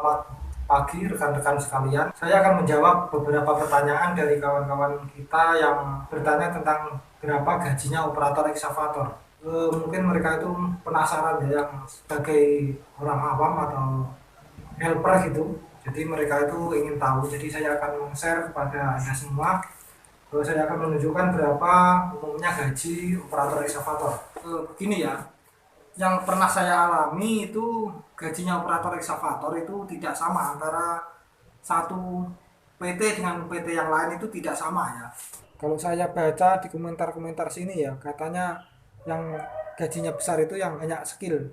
Selamat pagi rekan-rekan sekalian. Saya akan menjawab beberapa pertanyaan dari kawan-kawan kita yang bertanya tentang berapa gajinya operator ekskavator. Mungkin mereka itu penasaran ya, yang sebagai orang awam atau helper gitu. Jadi mereka itu ingin tahu. Jadi saya akan share kepada Anda semua. Saya akan menunjukkan berapa umumnya gaji operator ekskavator. Begini ya, yang pernah saya alami itu gajinya operator ekskavator itu tidak sama antara satu PT dengan PT yang lain, itu tidak sama ya. Kalau saya baca di komentar-komentar sini ya, katanya yang gajinya besar itu yang banyak skill,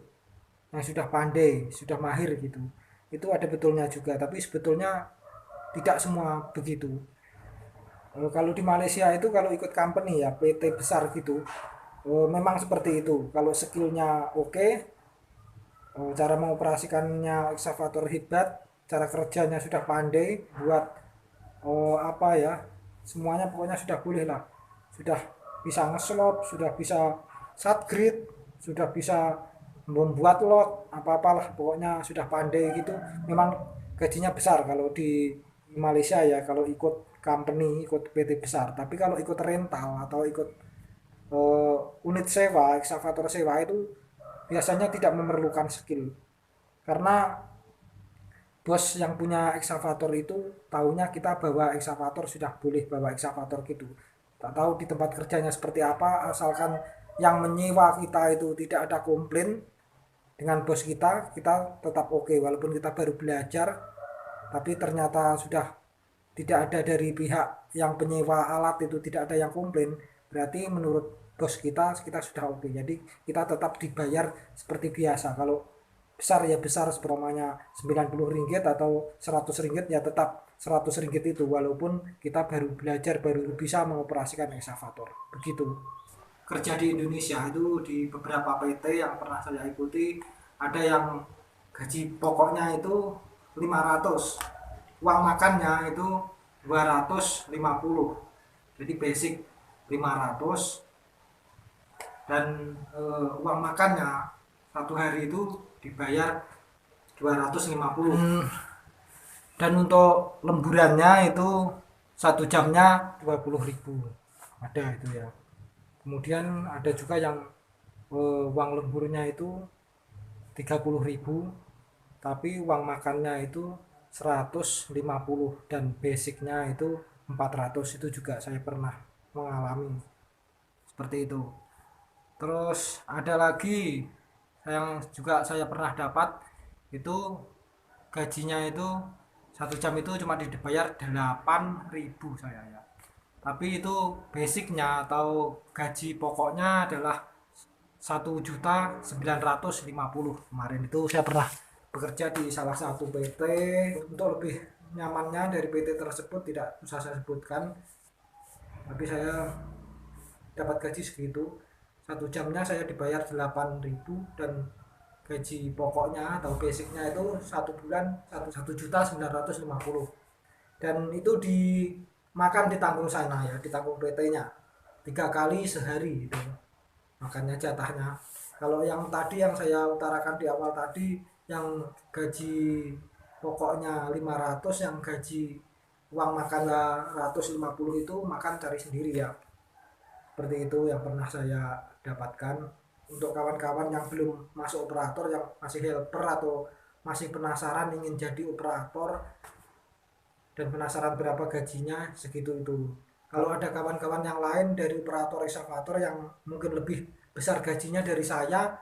yang sudah pandai, sudah mahir gitu. Itu ada betulnya juga, tapi sebetulnya tidak semua begitu. Kalau di Malaysia itu kalau ikut company ya, PT besar gitu, memang seperti itu. Kalau skillnya oke, cara mengoperasikannya ekskavator hebat, cara kerjanya sudah pandai, buat apa ya, semuanya pokoknya sudah boleh lah, sudah bisa ngeslop, sudah bisa grid, sudah bisa membuat lot, apa-apalah pokoknya sudah pandai gitu. Memang gajinya besar kalau di Malaysia ya, kalau ikut company, ikut PT besar. Tapi kalau ikut rental atau ikut unit sewa, ekskavator sewa itu biasanya tidak memerlukan skill, karena bos yang punya ekskavator itu tahunya kita bawa ekskavator, sudah boleh bawa ekskavator gitu. Tak tahu di tempat kerjanya seperti apa, asalkan yang menyewa kita itu tidak ada komplain dengan bos kita tetap oke. Walaupun kita baru belajar, tapi ternyata sudah tidak ada dari pihak yang penyewa alat itu, tidak ada yang komplain, berarti menurut bos kita sudah oke. Jadi kita tetap dibayar seperti biasa. Kalau besar ya besar, seperomanya 90 ringgit atau 100 ringgit ya tetap 100 ringgit itu, walaupun kita baru belajar, baru bisa mengoperasikan ekskavator begitu. Kerja di Indonesia itu di beberapa PT yang pernah saya ikuti, ada yang gaji pokoknya itu 500, uang makannya itu 250. Jadi basic 500, dan uang makannya satu hari itu dibayar 250. Dan untuk lemburannya itu satu jamnya 20.000, ada itu ya. Kemudian ada juga yang uang lemburnya itu 30.000, tapi uang makannya itu 150, dan basicnya itu 400. Itu juga saya pernah mengalami seperti itu. Terus ada lagi yang juga saya pernah dapat, itu gajinya itu satu jam itu cuma dibayar 8.000 saya ya. Tapi itu basicnya atau gaji pokoknya adalah 1.950.000 kemarin. Itu saya pernah bekerja di salah satu PT. Untuk lebih nyamannya dari PT tersebut tidak usah saya sebutkan, tapi saya dapat gaji segitu. Satu jamnya saya dibayar 8.000, dan gaji pokoknya atau basicnya itu satu bulan 1.950.000, dan itu dimakan ditanggung sana ya, ditanggung PT-nya 3 kali sehari itu makannya, jatahnya. Kalau yang tadi yang saya utarakan di awal tadi, yang gaji pokoknya 500, yang gaji uang makan 150, itu makan cari sendiri ya. Seperti itu yang pernah saya dapatkan. Untuk kawan-kawan yang belum masuk operator, yang masih helper atau masih penasaran ingin jadi operator dan penasaran berapa gajinya, segitu itu. Kalau ada kawan-kawan yang lain dari operator ekskavator yang mungkin lebih besar gajinya dari saya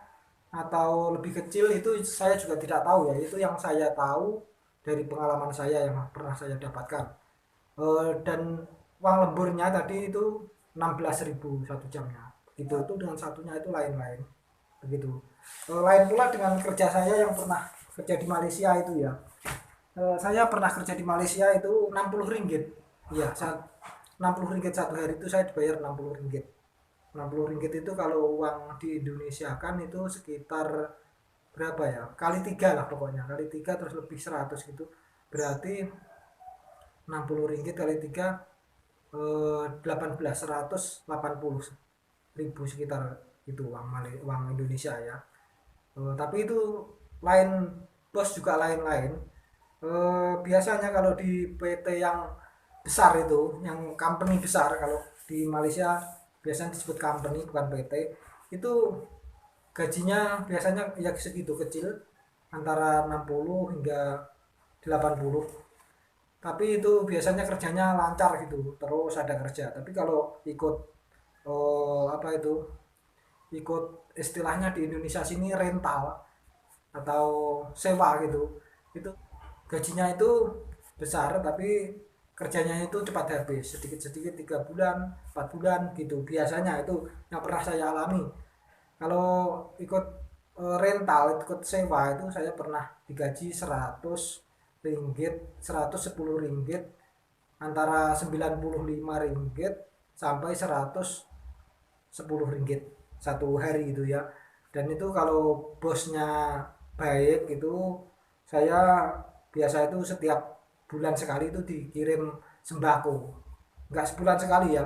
atau lebih kecil, itu saya juga tidak tahu ya. Itu yang saya tahu dari pengalaman saya yang pernah saya dapatkan. Dan uang lemburnya tadi itu 16.000 satu jamnya. Itu dengan satunya itu lain-lain. Begitu. Lain pula dengan kerja saya yang pernah kerja di Malaysia itu ya. Saya pernah kerja di Malaysia itu 60 ringgit. Iya, 60 ringgit satu hari itu saya dibayar 60 ringgit. 60 ringgit itu kalau uang di Indonesia kan itu sekitar berapa ya? Kali tiga lah pokoknya. Kali tiga terus lebih 100 gitu. Berarti 60 ringgit kali tiga, 18, 180.000 sekitar itu uang Indonesia ya. Tapi itu lain, bos juga lain-lain. Biasanya kalau di PT yang besar itu, yang company besar, kalau di Malaysia biasanya disebut company bukan PT, itu gajinya biasanya ya segitu kecil, antara 60 hingga 80. Tapi itu biasanya kerjanya lancar gitu, terus ada kerja. Tapi kalau ikut apa itu, ikut istilahnya di Indonesia sini rental atau sewa gitu, itu gajinya itu besar tapi kerjanya itu cepat habis, sedikit-sedikit 3 bulan 4 bulan gitu biasanya. Itu yang pernah saya alami. Kalau ikut rental, ikut sewa, itu saya pernah digaji 100 ringgit, 110 ringgit, antara 95 ringgit sampai 110 ringgit satu hari itu ya. Dan itu kalau bosnya baik itu, saya biasa itu setiap bulan sekali itu dikirim sembako. Enggak sebulan sekali ya.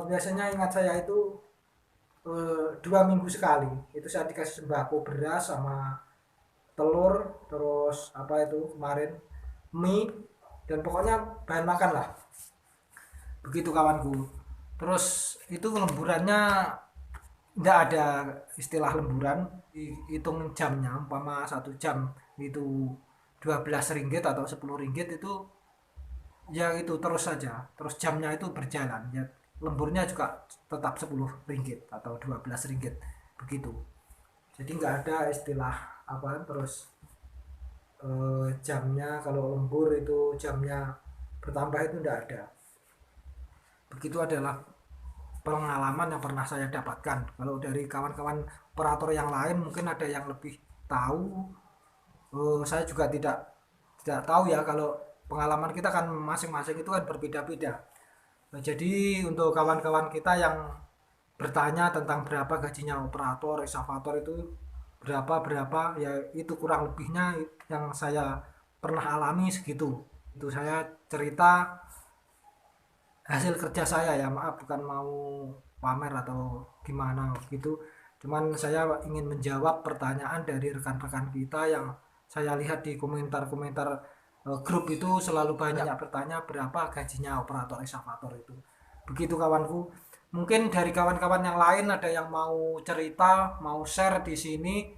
Biasanya ingat saya itu 2 minggu sekali itu saya dikasih sembako, beras sama telur, terus apa itu kemarin, mie, dan pokoknya bahan makan lah, begitu kawanku. Terus itu lemburannya tidak ada istilah lemburan, dihitung jamnya. Umpama 1 jam itu 12 ringgit atau 10 ringgit, itu ya itu terus saja, terus jamnya itu berjalan ya. Lemburnya juga tetap 10 ringgit atau 12 ringgit, begitu. Jadi nggak ada istilah apa terus jamnya, kalau lembur itu jamnya bertambah, itu enggak ada. Begitu adalah pengalaman yang pernah saya dapatkan. Kalau dari kawan-kawan operator yang lain mungkin ada yang lebih tahu. Saya juga tidak tahu ya, kalau pengalaman kita kan masing-masing itu kan berbeda-beda. Nah, jadi untuk kawan-kawan kita yang bertanya tentang berapa gajinya operator eksavator itu, berapa berapa ya, itu kurang lebihnya yang saya pernah alami segitu. Itu saya cerita hasil kerja saya ya, maaf bukan mau pamer atau gimana gitu. Cuman saya ingin menjawab pertanyaan dari rekan-rekan kita yang saya lihat di komentar-komentar grup itu selalu banyak bertanya berapa gajinya operator eksavator itu. Begitu kawanku. Mungkin dari kawan-kawan yang lain ada yang mau cerita, mau share di sini,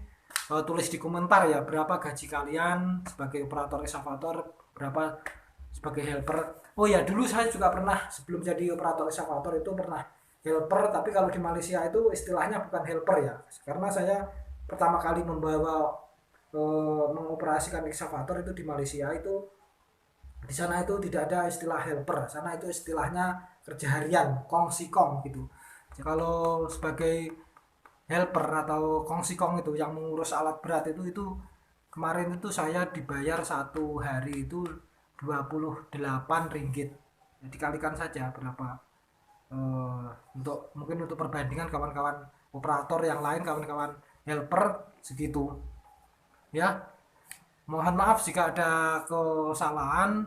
tulis di komentar ya, berapa gaji kalian sebagai operator eksavator, berapa sebagai helper. Oh ya, dulu saya juga pernah sebelum jadi operator eskavator itu pernah helper, tapi kalau di Malaysia itu istilahnya bukan helper ya, karena saya pertama kali membawa mengoperasikan eskavator itu di Malaysia itu, di sana itu tidak ada istilah helper, sana itu istilahnya kerja harian, kongsi kong gitu. Jadi kalau sebagai helper atau kongsi kong itu yang mengurus alat berat itu kemarin itu saya dibayar 1 hari itu 28 ringgit. Jadi kalikan saja berapa, untuk mungkin untuk perbandingan kawan-kawan operator yang lain, kawan-kawan helper segitu ya. Mohon maaf jika ada kesalahan.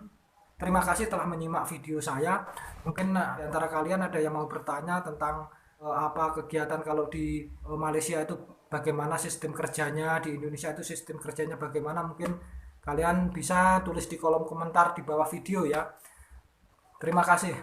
Terima kasih telah menyimak video saya. Mungkin di antara kalian ada yang mau bertanya tentang apa kegiatan kalau di Malaysia itu bagaimana sistem kerjanya, di Indonesia itu sistem kerjanya bagaimana. Mungkin kalian bisa tulis di kolom komentar di bawah video ya. Terima kasih.